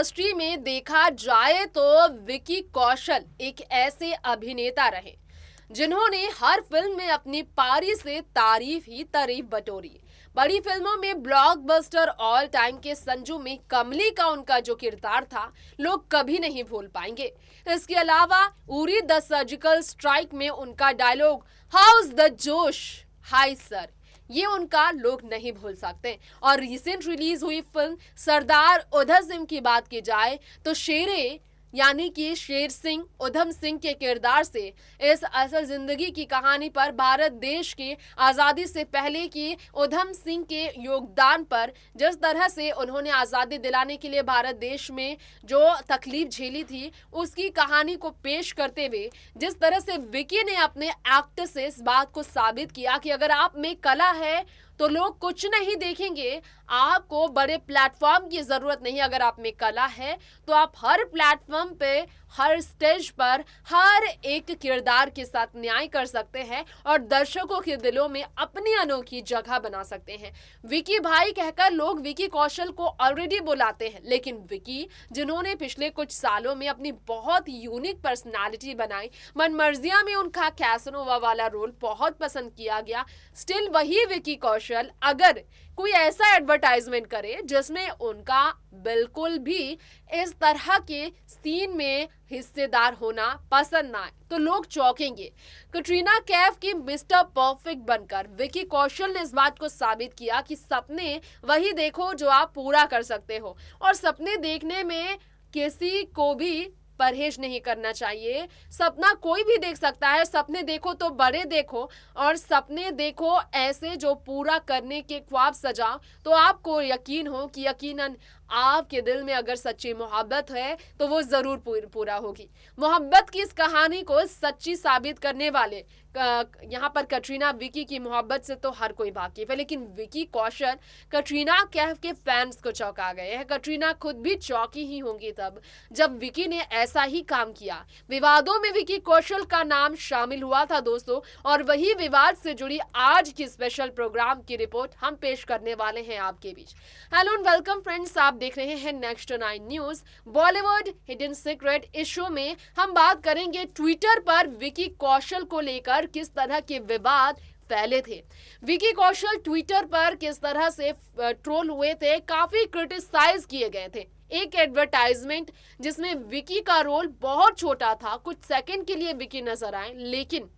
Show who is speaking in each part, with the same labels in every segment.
Speaker 1: Industry में देखा जाए तो विकी कौशल एक ऐसे अभिनेता रहे जिन्होंने हर फिल्म में अपनी पारी से तारीफ ही तारीफ बटोरी। बड़ी फिल्मों में ब्लॉकबस्टर ऑल टाइम के संजू में कमली का उनका जो किरदार था लोग कभी नहीं भूल पाएंगे। इसके अलावा उरी द सर्जिकल स्ट्राइक में उनका डायलॉग हाउस द जोश हाय सर, ये उनका लोग नहीं भूल सकते। और रिसेंट रिलीज हुई फिल्म सरदार उधम सिंह की बात की जाए तो शेरे यानी कि शेर सिंह उधम सिंह के किरदार से इस असल जिंदगी की कहानी पर भारत देश के आज़ादी से पहले की उधम सिंह के योगदान पर, जिस तरह से उन्होंने आज़ादी दिलाने के लिए भारत देश में जो तकलीफ झेली थी उसकी कहानी को पेश करते हुए जिस तरह से विकी ने अपने एक्ट से इस बात को साबित किया कि अगर आप में कला है तो लोग कुछ नहीं देखेंगे, आपको बड़े प्लेटफॉर्म की जरूरत नहीं। अगर आप में कला है तो आप हर प्लेटफॉर्म पे, हर स्टेज पर, हर एक किरदार के साथ न्याय कर सकते हैं और दर्शकों के दिलों में अपनी अनोखी जगह बना सकते हैं। विकी भाई कहकर लोग विकी कौशल को ऑलरेडी बुलाते हैं, लेकिन विकी जिन्होंने पिछले कुछ सालों में अपनी बहुत यूनिक पर्सनालिटी बनाई, मनमर्जिया में उनका कैसनोवा वाला रोल बहुत पसंद किया गया, स्टिल वही विकी कौशल अगर कोई ऐसा एडवर्टाइजमेंट करे जिसमें उनका बिल्कुल भी इस तरह के सीन में हिस्सेदार होना पसंद ना आए तो लोग चौंकेंगे। कटरीना कैफ की मिस्टर परफेक्ट बनकर विकी कौशल ने इस बात को साबित किया कि सपने वही देखो जो आप पूरा कर सकते हो, और सपने देखने में किसी को भी परहेज नहीं करना चाहिए। सपना कोई भी देख सकता है, सपने देखो तो बड़े देखो और सपने देखो ऐसे जो पूरा करने के ख्वाब सजाओ, तो आपको यकीन हो कि यकीनन आपके दिल में अगर सच्ची मोहब्बत है तो वो जरूर पूरा होगी। मोहब्बत की इस कहानी को सच्ची साबित करने वाले यहाँ पर कटरीना विकी की मोहब्बत से तो हर कोई वाकिफ है, लेकिन विकी कौशल कटरीना कैफ के फैंस को चौंका गए हैं। कटरीना खुद भी चौंकी ही होंगी तब जब विकी ने ऐसा ही काम किया। विवादों में विकी कौशल का नाम शामिल हुआ था दोस्तों, और वही विवाद से जुड़ी आज की स्पेशल प्रोग्राम की रिपोर्ट हम पेश करने वाले हैं आपके बीच। हेलो एंड वेलकम फ्रेंड्स, आप देख रहे हैं next 9 news Bollywood hidden secret. इस शो में हम बात करेंगे ट्विटर पर विकी कौशल को लेकर किस तरह के विवाद फैले थे। विकी कौशल ट्विटर पर किस तरह से ट्रोल हुए थे, काफी क्रिटिसाइज किए गए थे। एक एडवर्टाइजमेंट जिसमें विकी का रोल बहुत छोटा था, कुछ सेकंड के लिए विकी नजर आए, लेकिन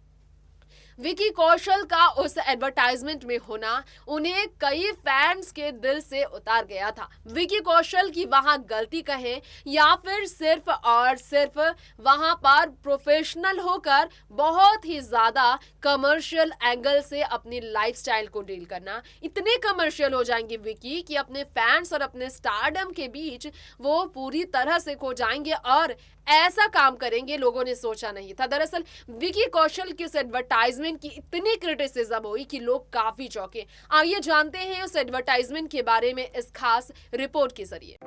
Speaker 1: विकी कौशल का उस एडवर्टाइजमेंट में होना उन्हें कई फैंस के दिल से उतार गया था। विकी कौशल की वहां गलती कहें या फिर सिर्फ और सिर्फ वहां पर प्रोफेशनल होकर बहुत ही ज्यादा कमर्शियल एंगल से अपनी लाइफस्टाइल को डील करना, इतने कमर्शियल हो जाएंगे विकी कि अपने फैंस और अपने स्टारडम के बीच वो पूरी तरह से खो जाएंगे और ऐसा काम करेंगे लोगों ने सोचा नहीं था। दरअसल विकी कौशल की इस एडवर्टाइजमेंट की इतनी क्रिटिसिज्म हुई कि लोग काफी चौंके। आइए जानते हैं उस एडवर्टाइजमेंट के बारे में इस खास रिपोर्ट के जरिए।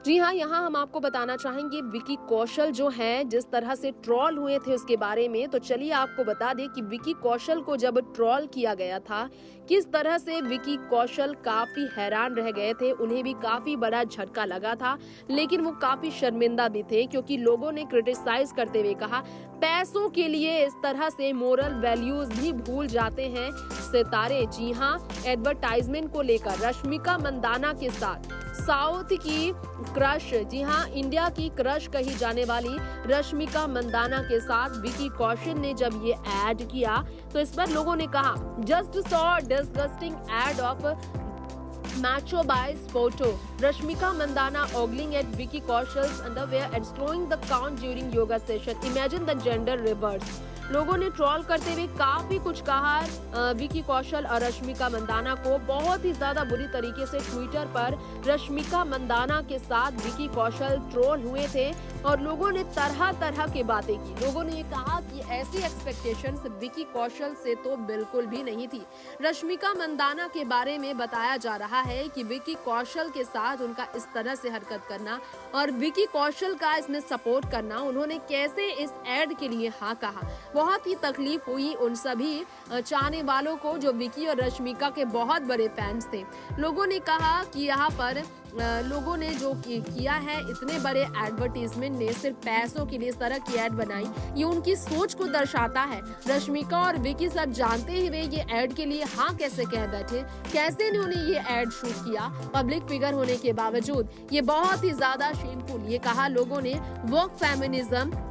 Speaker 1: जी हाँ, यहाँ हम आपको बताना चाहेंगे विकी कौशल जो है जिस तरह से ट्रोल हुए थे उसके बारे में। तो चलिए आपको बता दें कि विकी कौशल को जब ट्रोल किया गया था किस तरह से विकी कौशल काफी हैरान रह गए थे, उन्हें भी काफी बड़ा झटका लगा था, लेकिन वो काफी शर्मिंदा भी थे क्योंकि लोगों ने क्रिटिसाइज करते हुए कहा पैसों के लिए इस तरह से मोरल वैल्यूज भी भूल जाते हैं सितारे। जी हाँ, एडवर्टाइजमेंट को लेकर रश्मिका मंदाना के साथ साउथ की क्रश, जी हाँ इंडिया की क्रश कही जाने वाली रश्मिका मंदाना के साथ विकी कौशल ने जब ये ऐड किया तो इस पर लोगों ने कहा just saw disgusting ad of macho boys photo. Rashmika Mandana ogling at Vicky Kaushal's underwear and slowing the count during yoga session. Imagine the gender reverse. लोगों ने ट्रोल करते हुए काफी कुछ कहा विकी कौशल और रश्मिका मंदाना को। बहुत ही ज्यादा बुरी तरीके से ट्विटर पर रश्मिका मंदाना के साथ विकी कौशल ट्रोल हुए थे और लोगों ने तरह तरह की बातें की। लोगों ने ये कहा कि ऐसी एक्सपेक्टेशंस विकी कौशल से तो बिल्कुल भी नहीं थी। रश्मिका मंदाना के बारे में बताया जा रहा है कि विकी कौशल के साथ उनका इस तरह से हरकत करना और विकी कौशल का इसमें सपोर्ट करना, उन्होंने कैसे इस एड के लिए हाँ कहा। बहुत ही तकलीफ हुई उन सभी चाहने वालों को जो विकी और रश्मिका के बहुत बड़े फैंस थे। लोगों ने कहा कि यहाँ पर लोगों ने जो किया है, इतने बड़े एडवर्टीजमेंट ने सिर्फ पैसों के लिए इस तरह की एड बनाई, ये उनकी सोच को दर्शाता है। रश्मिका और विकी सब जानते हुए ये एड के लिए हाँ कैसे कह बैठे, कैसे इन्होंने ये एड शूट किया पब्लिक फिगर होने के बावजूद, ये बहुत ही ज्यादा शेमफुल। ये कहा लोगों ने वोक फेमिनिज्म,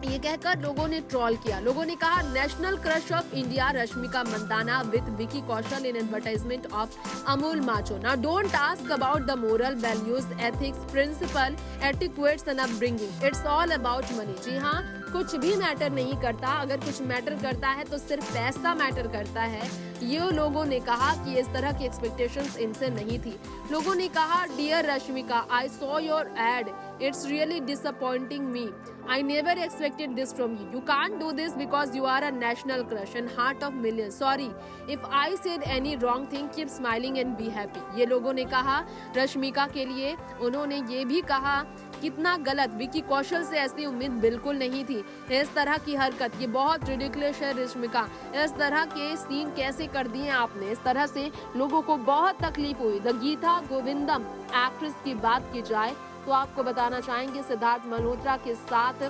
Speaker 1: ये कहकर लोगों ने ट्रोल किया। लोगों ने कहा national crush of India Rashmika Mandanna with Vicky Kaushal in advertisement of Amul Macho. Now don't ask about the moral values, ethics, principle, etiquettes and upbringing, it's all about money. जी हाँ, कुछ भी मैटर नहीं करता, अगर कुछ मैटर करता है तो सिर्फ पैसा मैटर करता है। ये लोगों ने कहा कि इस तरह की एक्सपेक्टेशंस इनसे नहीं थी। लोगों ने कहा dear Rashmika, I saw your ad, it's really disappointing me. I never expected this from you. You can't do this because you are a national crush and heart of millions. Sorry if I said any wrong thing. Keep smiling and be happy. ये लोगों ने कहा रश्मिका के लिए। उन्होंने ये भी कहा कितना गलत, विकी कौशल से ऐसी उम्मीद बिल्कुल नहीं थी। इस तरह की हरकत ये बहुत रिडिकुलस है रश्मिका, इस तरह के सीन कैसे कर दिए आपने, इस तरह से लोगों को बहुत तकलीफ हुई। द गीता गोविंदम एक्ट्रेस की बात की जाए तो आपको बताना चाहेंगे सिद्धार्थ मल्होत्रा के साथ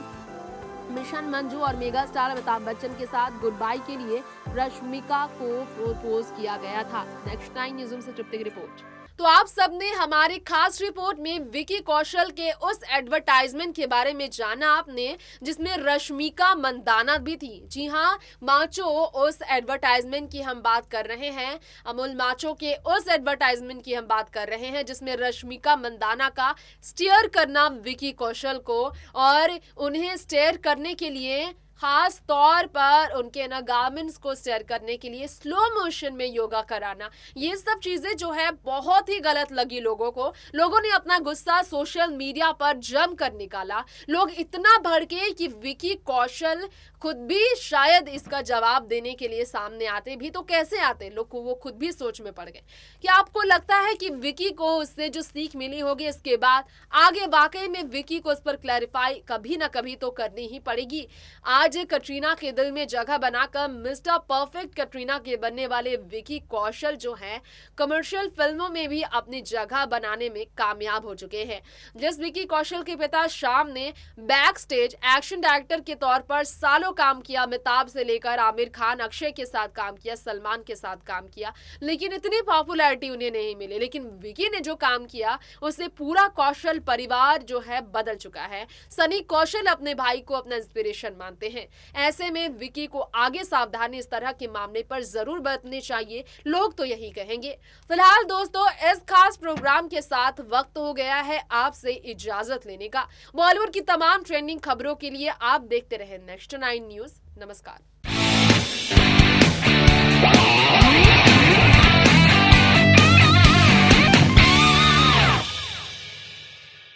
Speaker 1: मिशन मंजू और मेगा स्टार अमिताभ बच्चन के साथ गुड बाय के लिए रश्मिका को प्रपोज किया गया था। नेक्स्ट 9 न्यूज़ से तृप्ति की रिपोर्ट। तो आप सबने हमारी खास रिपोर्ट में विकी कौशल के उस एडवर्टाइजमेंट के बारे में जाना आपने जिसमें रश्मिका मंदाना भी थी। जी हाँ, माचो उस एडवर्टाइजमेंट की हम बात कर रहे हैं, अमूल माचो के उस एडवर्टाइजमेंट की हम बात कर रहे हैं जिसमें रश्मिका मंदाना का स्टेयर करना विकी कौशल को, और उन्हें स्टेयर करने के लिए खास तौर पर उनके ना गार्मेंट्स को स्टेयर करने के लिए स्लो मोशन में योगा कराना, ये सब चीजें जो है बहुत ही गलत लगी लोगों को। लोगों ने अपना गुस्सा सोशल मीडिया पर जम कर निकाला। लोग इतना भड़के कि विकी कौशल खुद भी शायद इसका जवाब देने के लिए सामने आते भी तो कैसे आते, लोग को वो खुद भी सोच में पड़ गए। क्या आपको लगता है कि विकी को उससे जो सीख मिली होगी इसके बाद आगे वाकई में विकी को उस पर क्लैरिफाई कभी ना कभी तो करनी ही पड़ेगी। आज कटरीना के दिल में जगह बनाकर मिस्टर परफेक्ट कटरीना के बनने वाले विकी कौशल जो हैं कमर्शियल फिल्मों में भी अपनी जगह बनाने में कामयाब हो चुके हैं। जिस विकी कौशल के पिता श्याम ने बैक स्टेज एक्शन डायरेक्टर के तौर पर सालों काम किया, अमिताभ से लेकर आमिर खान, अक्षय के साथ काम किया, सलमान के साथ काम किया, लेकिन इतनी पॉपुलैरिटी उन्हें नहीं मिली। लेकिन विकी ने जो काम किया उससे पूरा कौशल परिवार जो है बदल चुका है। सनी कौशल अपने भाई को अपना इंस्पिरेशन मानते हैं। ऐसे में विकी को आगे सावधानी इस तरह के मामले पर जरूर बरतनी चाहिए, लोग तो यही कहेंगे। फिलहाल दोस्तों, इस खास प्रोग्राम के साथ वक्त हो गया है आपसे इजाजत लेने का। बॉलीवुड की तमाम ट्रेंडिंग खबरों के लिए आप देखते रहें नेक्स्ट 9 न्यूज़। नमस्कार।